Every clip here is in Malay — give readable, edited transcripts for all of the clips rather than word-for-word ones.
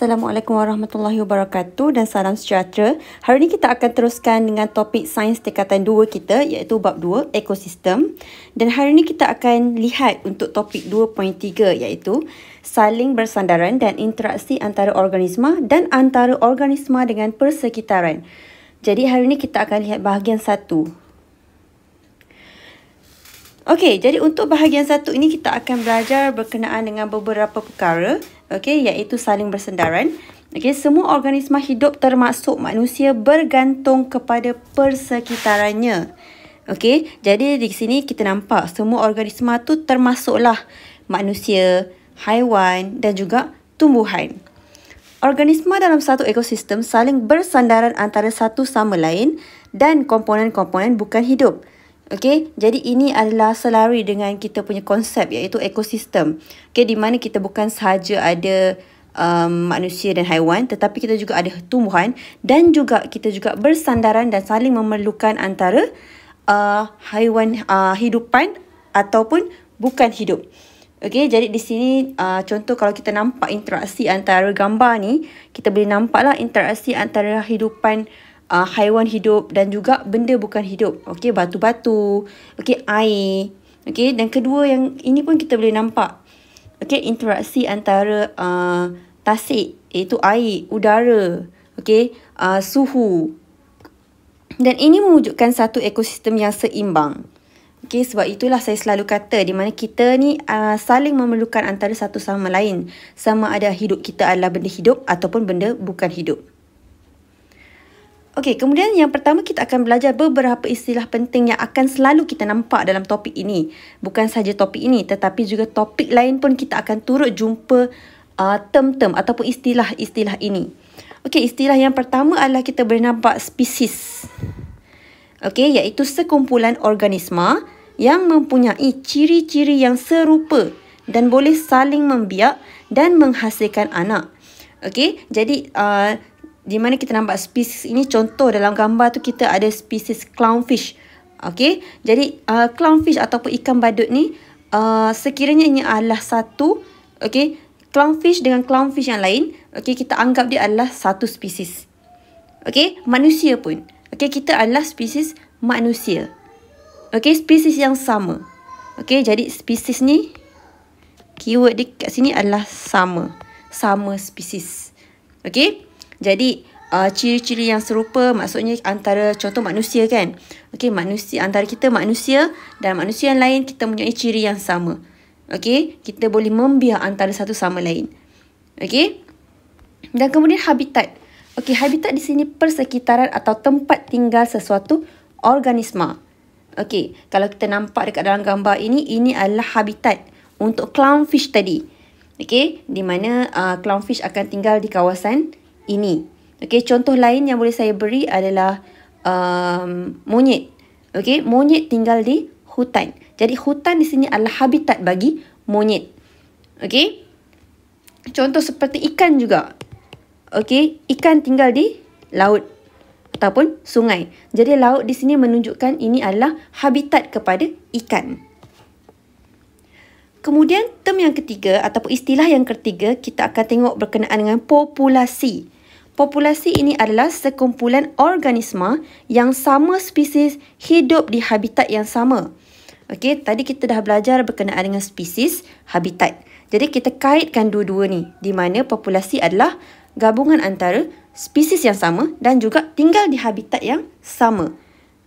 Assalamualaikum warahmatullahi wabarakatuh dan salam sejahtera. Hari ini kita akan teruskan dengan topik sains tingkatan 2 kita iaitu bab 2 ekosistem. Dan hari ini kita akan lihat untuk topik 2.3 iaitu saling bersandaran dan interaksi antara organisma dan antara organisma dengan persekitaran. Jadi hari ini kita akan lihat bahagian 1. Okey, jadi untuk bahagian 1 ini kita akan belajar berkenaan dengan beberapa perkara. Okey, iaitu saling bersandaran. Okey, semua organisma hidup termasuk manusia bergantung kepada persekitarannya. Okey, jadi di sini kita nampak semua organisma tu termasuklah manusia, haiwan dan juga tumbuhan. Organisma dalam satu ekosistem saling bersandaran antara satu sama lain dan komponen-komponen bukan hidup. Okey, jadi ini adalah selari dengan kita punya konsep iaitu ekosistem. Okey, di mana kita bukan sahaja ada manusia dan haiwan, tetapi kita juga ada tumbuhan dan juga kita juga bersandaran dan saling memerlukan antara haiwan hidupan ataupun bukan hidup. Okey, jadi di sini contoh kalau kita nampak interaksi antara gambar ni, kita boleh nampaklah interaksi antara hidupan haiwan hidup dan juga benda bukan hidup. Okey, batu-batu, okey, air. Okey, dan kedua yang ini pun kita boleh nampak. Okey, interaksi antara tasik iaitu air, udara, okey, suhu. Dan ini mewujudkan satu ekosistem yang seimbang. Okey, sebab itulah saya selalu kata di mana kita ni saling memerlukan antara satu sama lain. Sama ada hidup kita adalah benda hidup ataupun benda bukan hidup. Okey, kemudian yang pertama kita akan belajar beberapa istilah penting yang akan selalu kita nampak dalam topik ini. Bukan sahaja topik ini tetapi juga topik lain pun kita akan turut jumpa term-term ataupun istilah-istilah ini. Okey, istilah yang pertama adalah kita boleh nampak spesies. Okey, iaitu sekumpulan organisma yang mempunyai ciri-ciri yang serupa dan boleh saling membiak dan menghasilkan anak. Okey, jadi di mana kita nampak spesies ini, contoh dalam gambar tu kita ada spesies clownfish. Okey, jadi clownfish ataupun ikan badut ni sekiranya ini adalah satu, okey, clownfish dengan clownfish yang lain, okey, kita anggap dia adalah satu spesies. Okey, manusia pun. Okey, kita adalah spesies manusia. Okey, spesies yang sama. Okey, jadi spesies ni keyword dia kat sini adalah sama. Sama spesies. Okey? Jadi ciri-ciri yang serupa maksudnya antara contoh manusia kan. Okey, manusia antara kita manusia dan manusia yang lain kita mempunyai ciri yang sama. Okey, kita boleh membiak antara satu sama lain. Okey? Dan kemudian habitat. Okey, habitat di sini persekitaran atau tempat tinggal sesuatu organisma. Okey, kalau kita nampak dekat dalam gambar ini adalah habitat untuk clownfish tadi. Okey, di mana clownfish akan tinggal di kawasan ini. Okey, contoh lain yang boleh saya beri adalah monyet. Okey, monyet tinggal di hutan. Jadi hutan di sini adalah habitat bagi monyet. Okey. Contoh seperti ikan juga. Okey, ikan tinggal di laut ataupun sungai. Jadi laut di sini menunjukkan ini adalah habitat kepada ikan. Kemudian term yang ketiga ataupun istilah yang ketiga kita akan tengok berkenaan dengan populasi. Populasi ini adalah sekumpulan organisma yang sama spesies hidup di habitat yang sama. Okey, tadi kita dah belajar berkenaan dengan spesies, habitat. Jadi kita kaitkan dua-dua ni di mana populasi adalah gabungan antara spesies yang sama dan juga tinggal di habitat yang sama.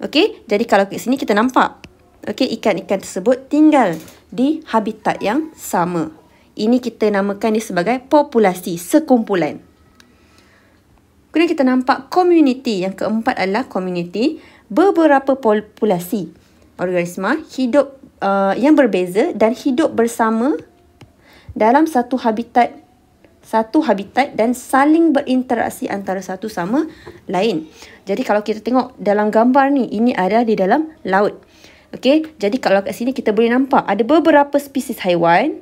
Okey, jadi kalau kat sini kita nampak, okey, ikan-ikan tersebut tinggal di habitat yang sama. Ini kita namakan dia sebagai populasi, sekumpulan. Kemudian kita nampak community. Yang keempat adalah community. Beberapa populasi organisma hidup yang berbeza dan hidup bersama dalam satu habitat dan saling berinteraksi antara satu sama lain. Jadi kalau kita tengok dalam gambar ni, ini ada di dalam laut. Okey, jadi kalau kat sini kita boleh nampak ada beberapa spesies haiwan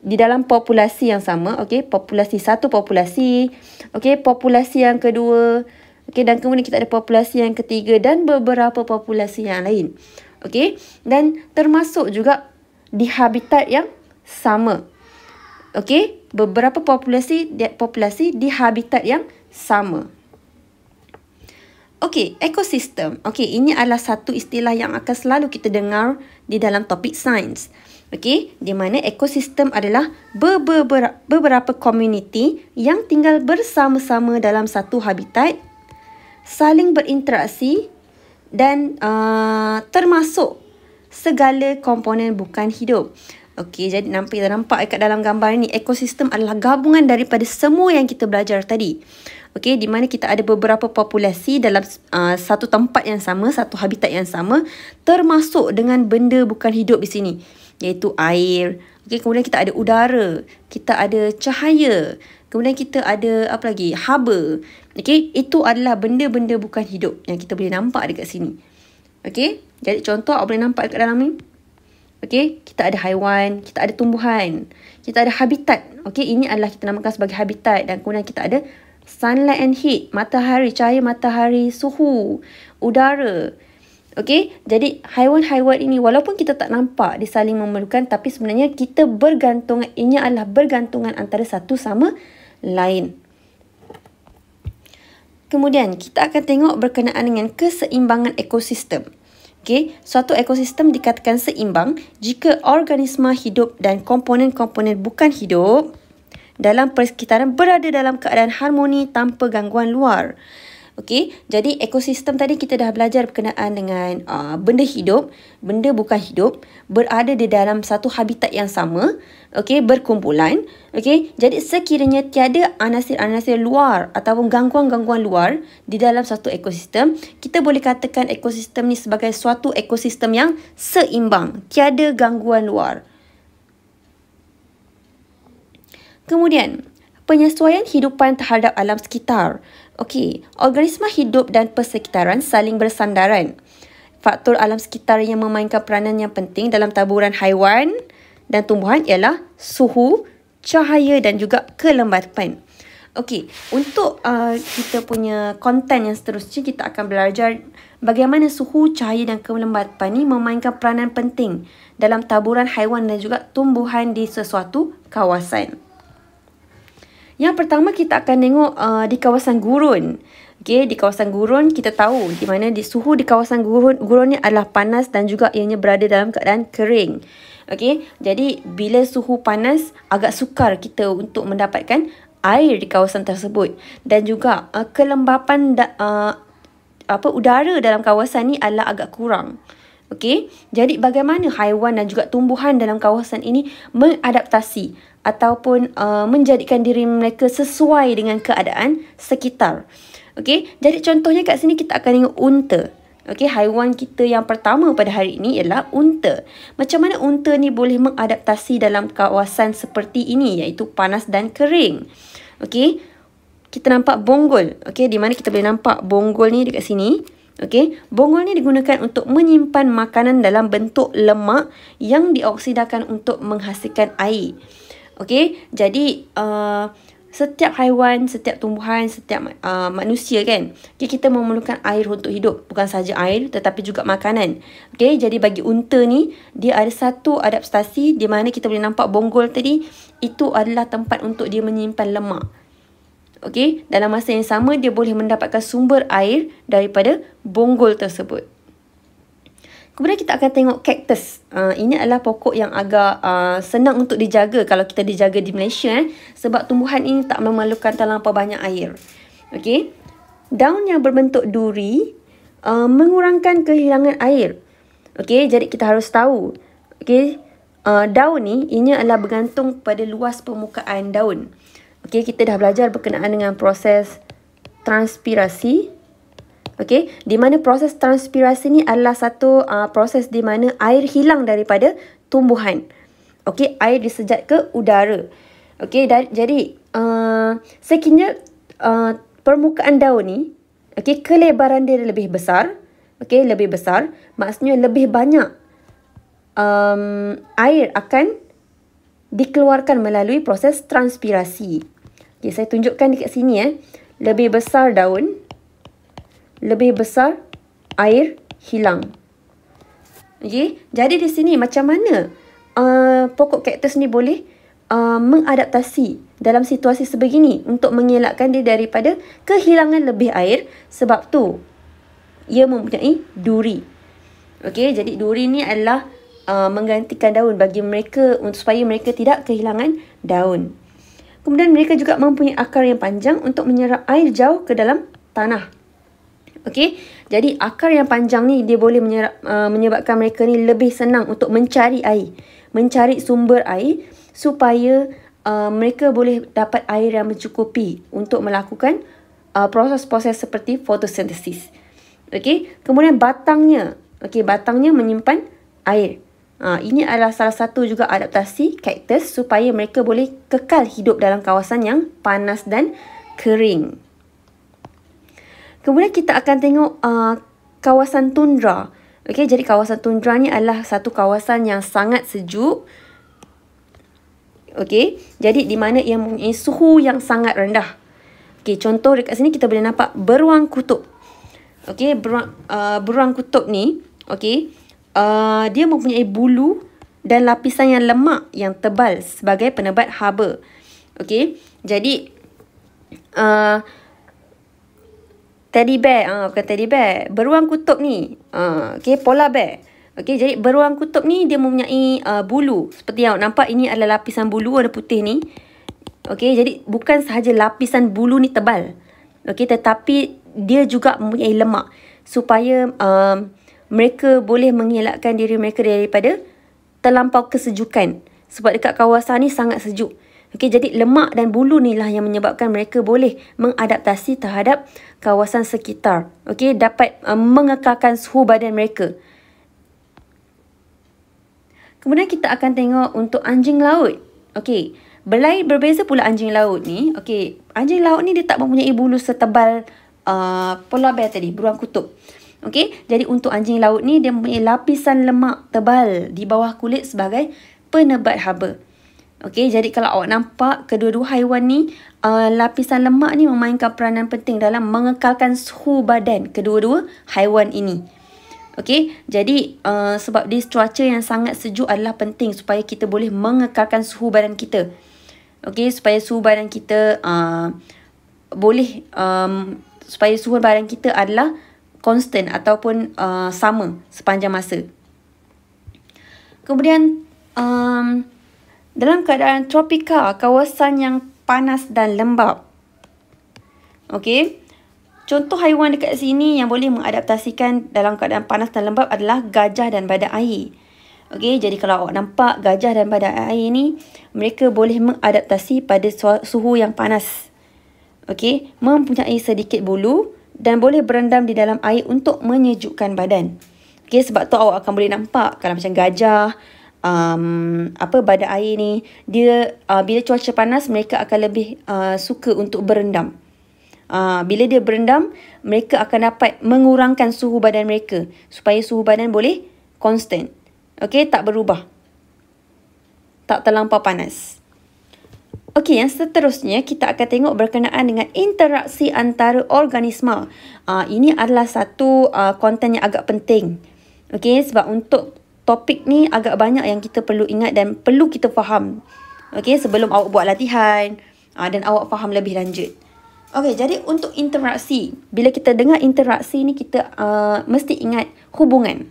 di dalam populasi yang sama. Okey, populasi satu populasi. Okey, populasi yang kedua. Okey, dan kemudian kita ada populasi yang ketiga dan beberapa populasi yang lain. Okey, dan termasuk juga di habitat yang sama. Okey, beberapa populasi di habitat yang sama. Okey, ekosistem. Okey, ini adalah satu istilah yang akan selalu kita dengar di dalam topik sains. Okey, di mana ekosistem adalah beberapa komuniti yang tinggal bersama-sama dalam satu habitat, saling berinteraksi dan termasuk segala komponen bukan hidup. Okey, jadi kita nampak kat dalam gambar ni, ekosistem adalah gabungan daripada semua yang kita belajar tadi. Okey, di mana kita ada beberapa populasi dalam satu tempat yang sama, satu habitat yang sama, termasuk dengan benda bukan hidup di sini, iaitu air. Okey, kemudian kita ada udara, kita ada cahaya, kemudian kita ada apa lagi? Haba. Okey, itu adalah benda-benda bukan hidup yang kita boleh nampak dekat sini. Okey, jadi contoh awak boleh nampak dekat dalam ni. Okey, kita ada haiwan, kita ada tumbuhan, kita ada habitat. Okey, ini adalah kita namakan sebagai habitat, dan kemudian kita ada sunlight and heat, matahari, cahaya matahari, suhu, udara. Okey, jadi haiwan-haiwan ini walaupun kita tak nampak dia saling memerlukan, tapi sebenarnya kita bergantungan, ini adalah bergantungan antara satu sama lain. Kemudian kita akan tengok berkenaan dengan keseimbangan ekosistem. Okey, suatu ekosistem dikatakan seimbang jika organisma hidup dan komponen-komponen bukan hidup dalam persekitaran berada dalam keadaan harmoni tanpa gangguan luar. Okey, jadi ekosistem tadi kita dah belajar berkenaan dengan benda hidup, benda bukan hidup, berada di dalam satu habitat yang sama, okey, berkumpulan. Okey, jadi sekiranya tiada anasir-anasir luar ataupun gangguan-gangguan luar di dalam satu ekosistem, kita boleh katakan ekosistem ni sebagai suatu ekosistem yang seimbang, tiada gangguan luar. Kemudian, penyesuaian hidupan terhadap alam sekitar. Okey, organisma hidup dan persekitaran saling bersandaran. Faktor alam sekitar yang memainkan peranan yang penting dalam taburan haiwan dan tumbuhan ialah suhu, cahaya dan juga kelembapan. Okey, untuk kita punya konten yang seterusnya, kita akan belajar bagaimana suhu, cahaya dan kelembapan ni memainkan peranan penting dalam taburan haiwan dan juga tumbuhan di sesuatu kawasan. Yang pertama kita akan tengok di kawasan gurun. Okey, di kawasan gurun kita tahu di mana suhu di kawasan gurun ni adalah panas dan juga ianya berada dalam keadaan kering. Okey, jadi bila suhu panas agak sukar kita untuk mendapatkan air di kawasan tersebut, dan juga kelembapan udara dalam kawasan ni adalah agak kurang. Okey, jadi bagaimana haiwan dan juga tumbuhan dalam kawasan ini mengadaptasi ataupun menjadikan diri mereka sesuai dengan keadaan sekitar. Okey, jadi contohnya kat sini kita akan tengok unta. Okey, haiwan kita yang pertama pada hari ini ialah unta. Macam mana unta ni boleh mengadaptasi dalam kawasan seperti ini, iaitu panas dan kering. Okey, kita nampak bonggol. Okey, di mana kita boleh nampak bonggol ni dekat sini. Okey, bonggol ni digunakan untuk menyimpan makanan dalam bentuk lemak yang dioksidakan untuk menghasilkan air. Okey, jadi setiap haiwan, setiap tumbuhan, setiap manusia kan, okay, kita memerlukan air untuk hidup. Bukan saja air tetapi juga makanan. Okey, jadi bagi unta ni, dia ada satu adaptasi di mana kita boleh nampak bonggol tadi, itu adalah tempat untuk dia menyimpan lemak. Okey, dalam masa yang sama dia boleh mendapatkan sumber air daripada bonggol tersebut. Kemudian kita akan tengok kaktus. Ini adalah pokok yang agak senang untuk dijaga kalau kita dijaga di Malaysia. Sebab tumbuhan ini tak memerlukan terlampau banyak air. Okey. Daun yang berbentuk duri mengurangkan kehilangan air. Okey, jadi kita harus tahu. Okey, daun ni, ini adalah bergantung pada luas permukaan daun. Okey, kita dah belajar berkenaan dengan proses transpirasi. Okey, di mana proses transpirasi ni adalah satu proses di mana air hilang daripada tumbuhan. Okey, air disejat ke udara. Okey, jadi sekiranya permukaan daun ni, okey, kelebaran dia lebih besar. Okey, lebih besar, maksudnya lebih banyak air akan dikeluarkan melalui proses transpirasi. Okey, saya tunjukkan dekat sini Lebih besar daun, lebih besar air hilang. Okey, jadi di sini macam mana pokok kaktus ni boleh mengadaptasi dalam situasi sebegini untuk mengelakkan dia daripada kehilangan lebih air. Sebab tu ia mempunyai duri. Okey, jadi duri ni adalah menggantikan daun bagi mereka supaya mereka tidak kehilangan daun. Kemudian mereka juga mempunyai akar yang panjang untuk menyerap air jauh ke dalam tanah. Okey, jadi akar yang panjang ni dia boleh menyebabkan mereka ni lebih senang untuk mencari air, mencari sumber air supaya mereka boleh dapat air yang mencukupi untuk melakukan proses-proses seperti fotosintesis. Okey, kemudian batangnya, batangnya menyimpan air. Ini adalah salah satu juga adaptasi kaktus supaya mereka boleh kekal hidup dalam kawasan yang panas dan kering. Kemudian kita akan tengok kawasan tundra. Okey, jadi kawasan tundra ni adalah satu kawasan yang sangat sejuk. Okey, jadi di mana ia mempunyai suhu yang sangat rendah. Okey, contoh dekat sini kita boleh nampak beruang kutub. Okey, beruang kutub ni, dia mempunyai bulu dan lapisan yang lemak yang tebal sebagai penebat haba. Okey, jadi teddy bear, bukan teddy bear, beruang kutub ni, polar bear. Okey, jadi beruang kutub ni dia mempunyai bulu. Seperti yang nampak, ini adalah lapisan bulu warna putih ni. Okey, jadi bukan sahaja lapisan bulu ni tebal. Okey, tetapi dia juga mempunyai lemak supaya mereka boleh mengelakkan diri mereka daripada terlampau kesejukan. Sebab dekat kawasan ni sangat sejuk. Okey, jadi lemak dan bulu ni lah yang menyebabkan mereka boleh mengadaptasi terhadap kawasan sekitar. Okey, dapat mengekalkan suhu badan mereka. Kemudian kita akan tengok untuk anjing laut. Okey, berbeza pula anjing laut ni. Okey, anjing laut ni dia tak mempunyai bulu setebal polar bear tadi, beruang kutub. Okey, jadi untuk anjing laut ni dia mempunyai lapisan lemak tebal di bawah kulit sebagai penebat haba. Okey, jadi kalau awak nampak kedua-dua haiwan ni, lapisan lemak ni memainkan peranan penting dalam mengekalkan suhu badan kedua-dua haiwan ini. Okey, jadi sebab di cuaca yang sangat sejuk adalah penting supaya kita boleh mengekalkan suhu badan kita. Okey, supaya suhu badan kita supaya suhu badan kita adalah konstan ataupun sama sepanjang masa. Kemudian dalam keadaan tropika, kawasan yang panas dan lembap. Okey, contoh haiwan dekat sini yang boleh mengadaptasikan dalam keadaan panas dan lembap adalah gajah dan badak air. Okey, jadi kalau awak nampak gajah dan badak air ni, mereka boleh mengadaptasi pada suhu yang panas. Okey, mempunyai sedikit bulu dan boleh berendam di dalam air untuk menyejukkan badan. Okey, sebab tu awak akan boleh nampak kalau macam gajah, badak air ni, dia bila cuaca panas mereka akan lebih suka untuk berendam. Bila dia berendam, mereka akan dapat mengurangkan suhu badan mereka supaya suhu badan boleh konstan. Okey, tak berubah, tak terlampau panas. Okey, yang seterusnya kita akan tengok berkenaan dengan interaksi antara organisma. Ini adalah satu konten yang agak penting. Okey, sebab untuk topik ni agak banyak yang kita perlu ingat dan perlu kita faham. Okey, sebelum awak buat latihan dan awak faham lebih lanjut. Okey, jadi untuk interaksi, bila kita dengar interaksi ni kita mesti ingat hubungan.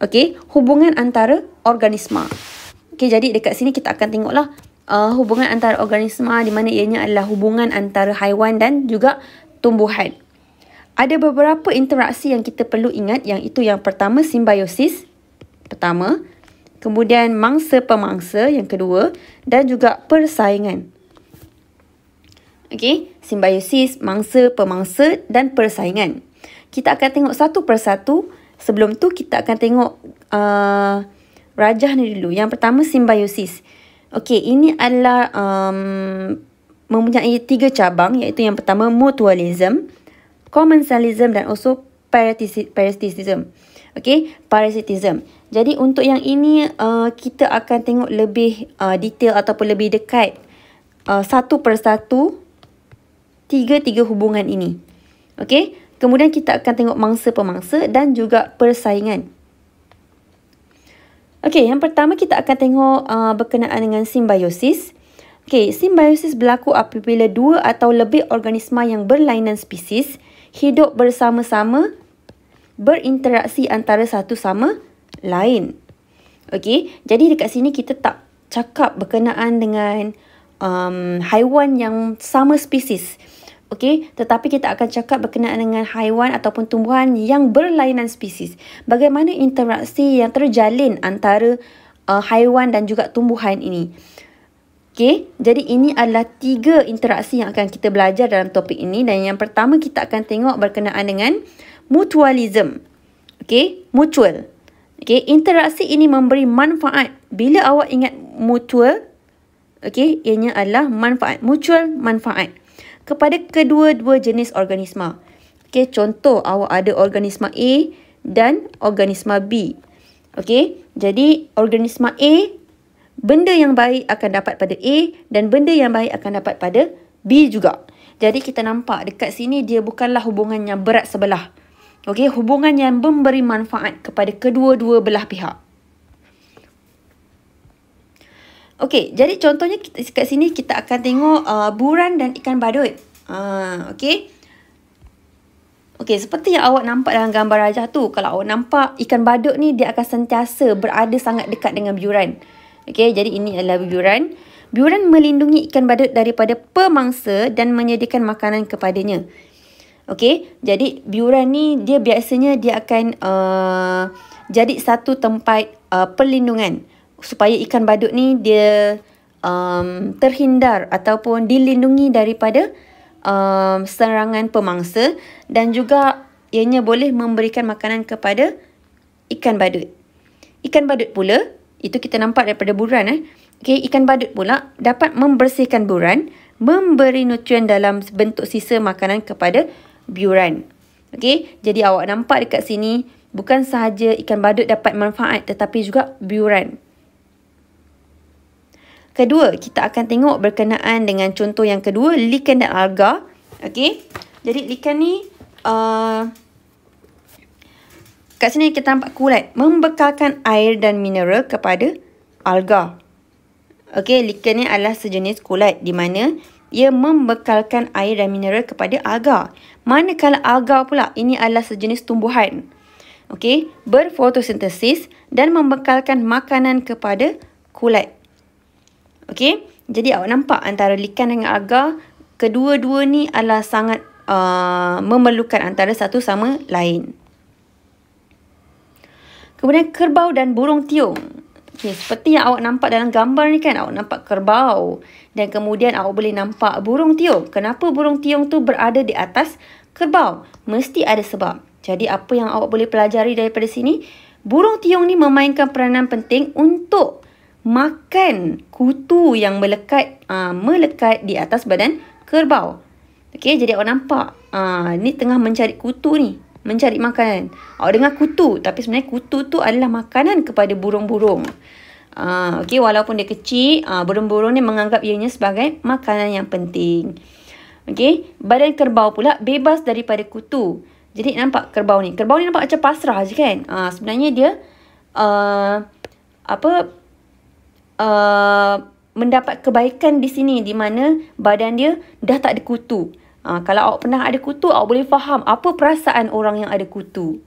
Okey, hubungan antara organisma. Okey, jadi dekat sini kita akan tengoklah hubungan antara organisma di mana ianya adalah hubungan antara haiwan dan juga tumbuhan. Ada beberapa interaksi yang kita perlu ingat, yang itu yang pertama simbiosis, pertama, kemudian mangsa-pemangsa yang kedua dan juga persaingan. Okey, simbiosis, mangsa-pemangsa dan persaingan. Kita akan tengok satu persatu. Sebelum tu kita akan tengok rajah ni dulu. Yang pertama simbiosis. Okey, ini adalah mempunyai 3 cabang, iaitu yang pertama mutualism, commensalism dan also parasitism. Okey, parasitism. Jadi untuk yang ini kita akan tengok lebih detail ataupun lebih dekat satu persatu tiga hubungan ini. Okey, kemudian kita akan tengok mangsa-pemangsa dan juga persaingan. Okey, yang pertama kita akan tengok berkenaan dengan simbiosis. Okey, simbiosis berlaku apabila dua atau lebih organisma yang berlainan spesies hidup bersama-sama berinteraksi antara satu sama lain. Okey, jadi dekat sini kita tak cakap berkenaan dengan haiwan yang sama spesies. Okey, tetapi kita akan cakap berkenaan dengan haiwan ataupun tumbuhan yang berlainan spesies. Bagaimana interaksi yang terjalin antara haiwan dan juga tumbuhan ini. Okey, jadi ini adalah 3 interaksi yang akan kita belajar dalam topik ini. Dan yang pertama kita akan tengok berkenaan dengan mutualism. Okey, mutual. Okey, interaksi ini memberi manfaat. Bila awak ingat mutual, okey, ianya adalah manfaat. Mutual manfaat kepada kedua-dua jenis organisma. Okey, contoh awak ada organisma A dan organisma B. Okey, jadi organisma A, benda yang baik akan dapat pada A dan benda yang baik akan dapat pada B juga. Jadi kita nampak dekat sini dia bukanlah hubungan yang berat sebelah. Okey, hubungan yang memberi manfaat kepada kedua-dua belah pihak. Okey, jadi contohnya kat sini kita akan tengok buran dan ikan badut. Okey. Okey, seperti yang awak nampak dalam gambar rajah tu. Kalau awak nampak ikan badut ni, dia akan sentiasa berada sangat dekat dengan biuran. Okey, jadi ini adalah biuran. Biuran melindungi ikan badut daripada pemangsa dan menyediakan makanan kepadanya. Okey, jadi biuran ni dia biasanya dia akan jadi satu tempat perlindungan supaya ikan badut ni dia terhindar ataupun dilindungi daripada serangan pemangsa, dan juga ianya boleh memberikan makanan kepada ikan badut. Ikan badut pula, itu kita nampak daripada buran. Okay, ikan badut pula dapat membersihkan buran, memberi nutrien dalam bentuk sisa makanan kepada biuran. Okay, jadi awak nampak dekat sini, bukan sahaja ikan badut dapat manfaat tetapi juga biuran. Kedua, kita akan tengok berkenaan dengan contoh yang kedua, liken dan alga. Okey. Jadi liken ni kat sini kita nampak kulit membekalkan air dan mineral kepada alga. Okey, liken ni adalah sejenis kulit di mana ia membekalkan air dan mineral kepada alga. Manakala alga pula ini adalah sejenis tumbuhan. Okey, berfotosintesis dan membekalkan makanan kepada kulit. Okey, jadi awak nampak antara liken dengan alga, kedua-dua ni adalah sangat memerlukan antara satu sama lain. Kemudian kerbau dan burung tiung. Okey, seperti yang awak nampak dalam gambar ni kan, awak nampak kerbau dan kemudian awak boleh nampak burung tiung. Kenapa burung tiung tu berada di atas kerbau? Mesti ada sebab. Jadi apa yang awak boleh pelajari daripada sini? Burung tiung ni memainkan peranan penting untuk makan kutu yang melekat di atas badan kerbau. Okey, jadi awak nampak ni tengah mencari kutu ni, mencari makanan. Awak dengar kutu, tapi sebenarnya kutu tu adalah makanan kepada burung-burung. Okey, walaupun dia kecil, burung-burung ni menganggap ianya sebagai makanan yang penting. Okey, badan kerbau pula bebas daripada kutu. Jadi nampak kerbau ni nampak macam pasrah je kan. Sebenarnya dia mendapat kebaikan di sini di mana badan dia dah tak ada kutu. Kalau awak pernah ada kutu, awak boleh faham apa perasaan orang yang ada kutu.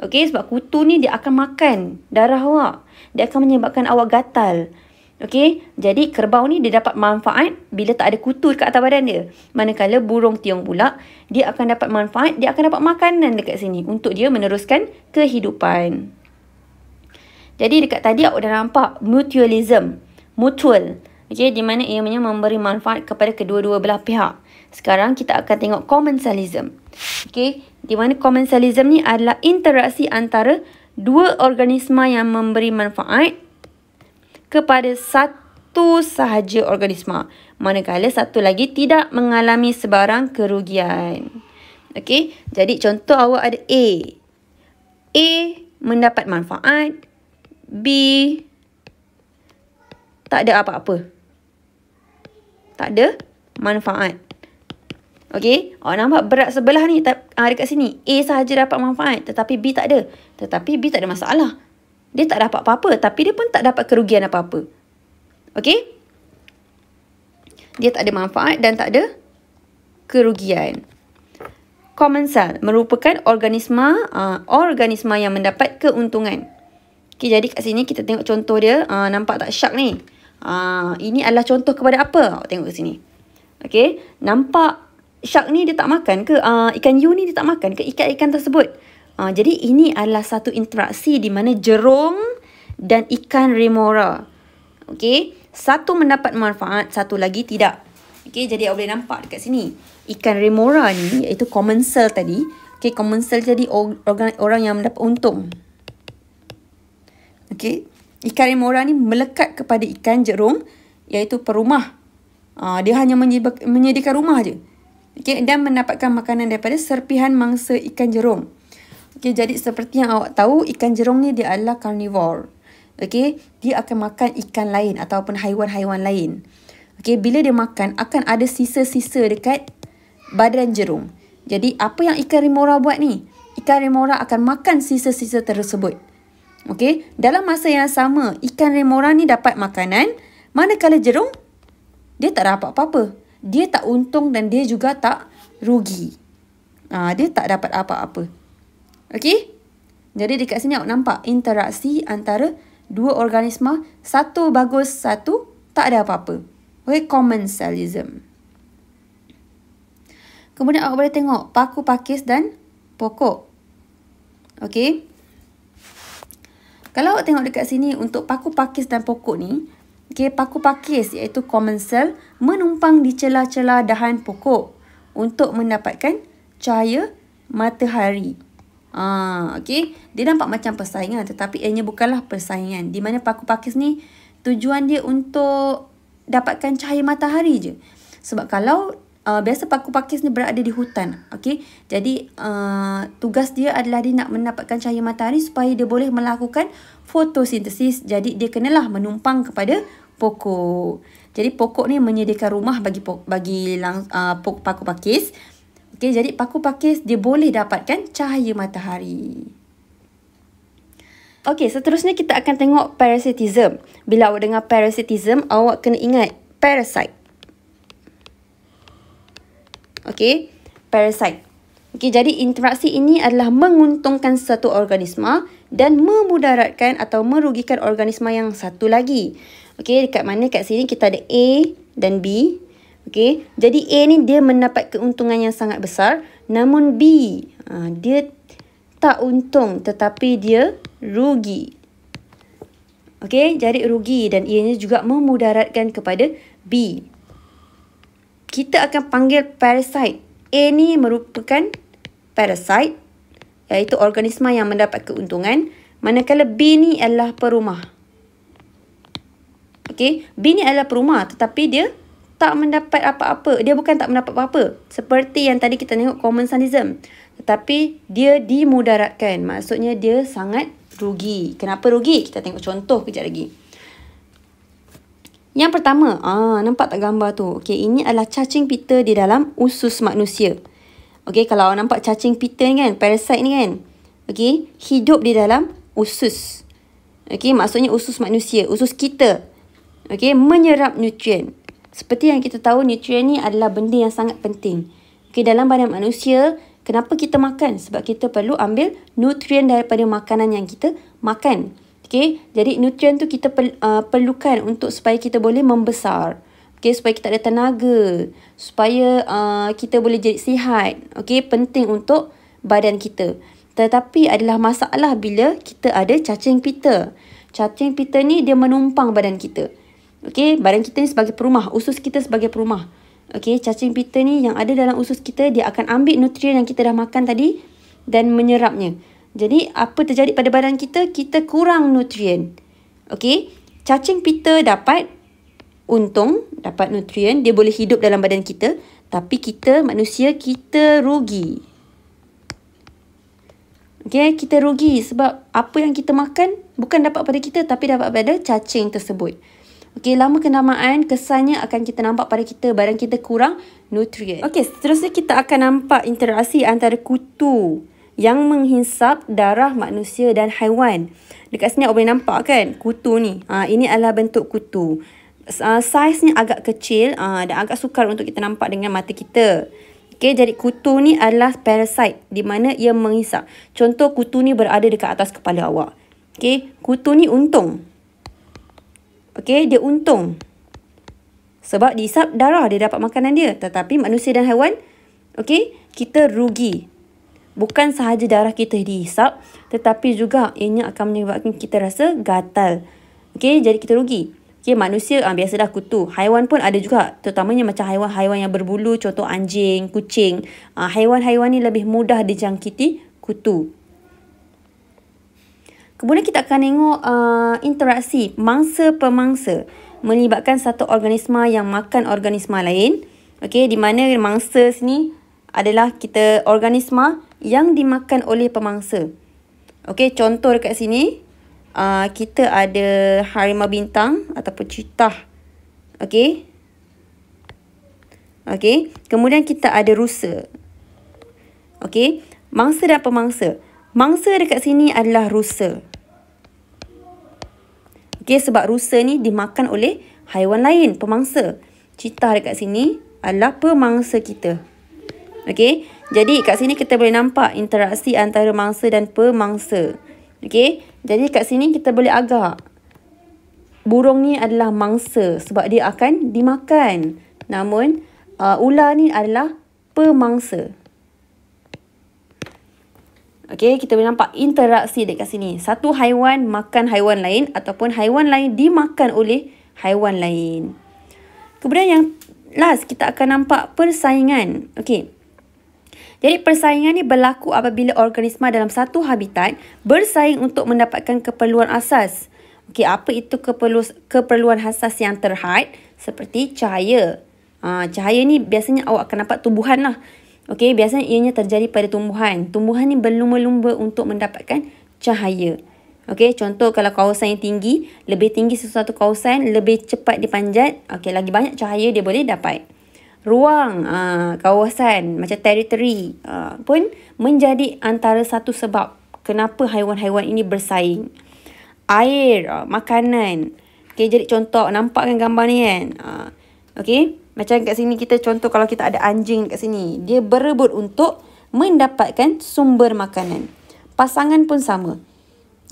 Okey, sebab kutu ni dia akan makan darah awak. Dia akan menyebabkan awak gatal. Okey, jadi kerbau ni dia dapat manfaat bila tak ada kutu dekat atas badan dia. Manakala burung tiung pula, dia akan dapat manfaat, dia akan dapat makanan dekat sini untuk dia meneruskan kehidupan. Jadi dekat tadi awak dah nampak mutualism, mutual. Okey, di mana ianya memberi manfaat kepada kedua-dua belah pihak. Sekarang kita akan tengok commensalism. Okey, di mana commensalism ni adalah interaksi antara dua organisma yang memberi manfaat kepada satu sahaja organisma, manakala satu lagi tidak mengalami sebarang kerugian. Okey, jadi contoh awak ada A. A mendapat manfaat, B tak ada apa-apa. Tak ada manfaat. Okey, awak nampak berat sebelah ni dekat sini. A sahaja dapat manfaat tetapi B tak ada. Tetapi B tak ada masalah. Dia tak dapat apa-apa, tapi dia pun tak dapat kerugian apa-apa. Okey? Dia tak ada manfaat dan tak ada kerugian. Commensal merupakan organisma yang mendapat keuntungan. Okey, jadi kat sini kita tengok contoh dia. Nampak tak shark ni? Ini adalah contoh kepada apa? Tengok kat sini. Okey, nampak shark ni dia tak makan ke? Ikan hiu ni dia tak makan ke ikan-ikan tersebut? Jadi ini adalah satu interaksi di mana jerung dan ikan remora. Okey, satu mendapat manfaat, satu lagi tidak. Okey, jadi awak boleh nampak dekat sini. Ikan remora ni iaitu commensal tadi. Okey, commensal jadi orang yang mendapat untung. Okey, ikan remora ni melekat kepada ikan jerung iaitu perumah. Dia hanya menyediakan rumah je. Okey, dan mendapatkan makanan daripada serpihan mangsa ikan jerung. Okey, jadi seperti yang awak tahu, ikan jerung ni dia adalah carnivore. Okey, dia akan makan ikan lain ataupun haiwan-haiwan lain. Okey, bila dia makan akan ada sisa-sisa dekat badan jerung. Jadi apa yang ikan remora buat ni? Ikan remora akan makan sisa-sisa tersebut. Okey, dalam masa yang sama ikan remora ni dapat makanan, manakala jerung dia tak dapat apa-apa. Dia tak untung dan dia juga tak rugi. Dia tak dapat apa-apa. Okey? Jadi dekat sini awak nampak interaksi antara dua organisma. Satu bagus, satu tak ada apa-apa. Okey, commensalism. Kemudian awak boleh tengok paku pakis dan pokok. Okey? Kalau awak tengok dekat sini untuk paku pakis dan pokok ni, okey, paku pakis iaitu commensal menumpang di celah-celah dahan pokok untuk mendapatkan cahaya matahari. Okey, dia nampak macam persaingan tetapi ianya bukanlah persaingan. Di mana paku pakis ni tujuan dia untuk dapatkan cahaya matahari je. Sebab kalau biasa paku pakis ni berada di hutan, okey. Jadi tugas dia adalah dia nak mendapatkan cahaya matahari supaya dia boleh melakukan fotosintesis. Jadi dia kenalah menumpang kepada pokok. Jadi pokok ni menyediakan rumah bagi paku pakis. Okey, jadi paku pakis dia boleh dapatkan cahaya matahari. Okey, seterusnya kita akan tengok parasitism. Bila awak dengar parasitism, awak kena ingat parasite. Okey, parasite. Okey, jadi interaksi ini adalah menguntungkan satu organisma dan memudaratkan atau merugikan organisma yang satu lagi. Okey, dekat mana kat sini kita ada A dan B. Okey, jadi A ni dia mendapat keuntungan yang sangat besar, namun B dia tak untung tetapi dia rugi. Okey, jadi rugi dan ianya juga memudaratkan kepada B. Kita akan panggil parasite. A ni merupakan parasite iaitu organisma yang mendapat keuntungan, manakala B ni adalah perumah. Okey, B ni adalah perumah tetapi dia tak mendapat apa-apa. Dia bukan tak mendapat apa-apa. Seperti yang tadi kita tengok commensalism. Tetapi dia dimudaratkan. Maksudnya dia sangat rugi. Kenapa rugi? Kita tengok contoh kejap lagi. Yang pertama, nampak tak gambar tu? Okey, ini adalah cacing pita di dalam usus manusia. Okey, kalau awak nampak cacing pita ni kan, parasite ni kan. Okey, hidup di dalam usus. Okey, maksudnya usus manusia, usus kita. Okey, menyerap nutrien. Seperti yang kita tahu, nutrien ni adalah benda yang sangat penting. Okey, dalam badan manusia, kenapa kita makan? Sebab kita perlu ambil nutrien daripada makanan yang kita makan. Okey, jadi nutrien tu kita perlukan untuk supaya kita boleh membesar. Okey, supaya kita ada tenaga, supaya kita boleh jadi sihat. Okey, penting untuk badan kita. Tetapi adalah masalah bila kita ada cacing pita. Cacing pita ni dia menumpang badan kita. Okey, badan kita ni sebagai perumah, usus kita sebagai perumah. Okey, cacing pita ni yang ada dalam usus kita, dia akan ambil nutrien yang kita dah makan tadi dan menyerapnya. Jadi, apa terjadi pada badan kita? Kita kurang nutrien. Okey, cacing pita dapat untung, dapat nutrien, dia boleh hidup dalam badan kita. Tapi kita, manusia, kita rugi. Okey, kita rugi sebab apa yang kita makan bukan dapat pada kita tapi dapat pada cacing tersebut. Okey, lama kelamaan kesannya akan kita nampak pada kita badan kita kurang nutrien. Okey, seterusnya kita akan nampak interaksi antara kutu yang menghisap darah manusia dan haiwan. Dekat sini awak boleh nampak kan kutu ni. Ini adalah bentuk kutu. Saiznya agak kecil dan agak sukar untuk kita nampak dengan mata kita. Okey, jadi kutu ni adalah parasite di mana ia menghisap. Contoh kutu ni berada dekat atas kepala awak. Okey, kutu ni untung. Okey, dia untung. Sebab dihisap darah dia dapat makanan dia. Tetapi manusia dan haiwan, okey, kita rugi. Bukan sahaja darah kita dihisap, tetapi juga ianya akan menyebabkan kita rasa gatal. Okey, jadi kita rugi. Okey, manusia biasalah kutu. Haiwan pun ada juga, terutamanya macam haiwan-haiwan yang berbulu, contoh anjing, kucing. Haiwan-haiwan ni lebih mudah dijangkiti kutu. Kemudian kita akan tengok interaksi mangsa-pemangsa melibatkan satu organisma yang makan organisma lain. Okey, di mana mangsa sini adalah kita organisma yang dimakan oleh pemangsa. Okey, contoh dekat sini kita ada harimau bintang ataupun cheetah. Okey. Okey, kemudian kita ada rusa. Okey, mangsa dan pemangsa. Mangsa dekat sini adalah rusa. Okey, sebab rusa ni dimakan oleh haiwan lain, pemangsa. Cheetah dekat sini adalah pemangsa kita. Okey, jadi kat sini kita boleh nampak interaksi antara mangsa dan pemangsa. Okey, jadi kat sini kita boleh agak. Burung ni adalah mangsa sebab dia akan dimakan. Namun, ular ni adalah pemangsa. Okey, kita boleh nampak interaksi dekat sini. Satu haiwan makan haiwan lain ataupun haiwan lain dimakan oleh haiwan lain. Kemudian yang last, kita akan nampak persaingan. Okey. Jadi persaingan ni berlaku apabila organisma dalam satu habitat bersaing untuk mendapatkan keperluan asas. Okey, apa itu keperluan asas yang terhad? Seperti cahaya. Cahaya ni biasanya awak akan nampak tumbuhan lah. Okey, biasanya ianya terjadi pada tumbuhan. Tumbuhan ni berlumba-lumba untuk mendapatkan cahaya. Okey, contoh kalau kawasan yang tinggi, lebih tinggi sesuatu kawasan, lebih cepat dipanjat. Okey, lagi banyak cahaya dia boleh dapat. Ruang, kawasan macam teritori pun menjadi antara satu sebab kenapa haiwan-haiwan ini bersaing. Air, makanan. Okey, jadi contoh nampak kan gambar ni kan. Okey, macam kat sini kita contoh kalau kita ada anjing kat sini, dia berebut untuk mendapatkan sumber makanan. Pasangan pun sama.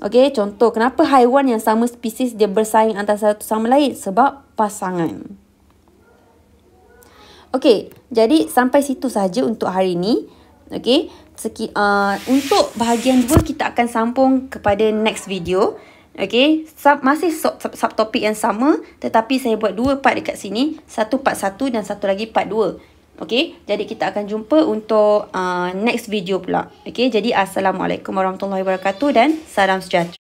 Okey, contoh kenapa haiwan yang sama spesies dia bersaing antara satu sama lain? Sebab pasangan. Okey, jadi sampai situ saja untuk hari ini. Okey, untuk bahagian 2 kita akan sambung kepada next video. Okey, masih subtopik yang sama, tetapi saya buat 2 part dekat sini. Satu part 1 dan satu lagi part 2. Okey, jadi kita akan jumpa untuk next video pula. Okey, jadi Assalamualaikum warahmatullahi wabarakatuh dan salam sejahtera.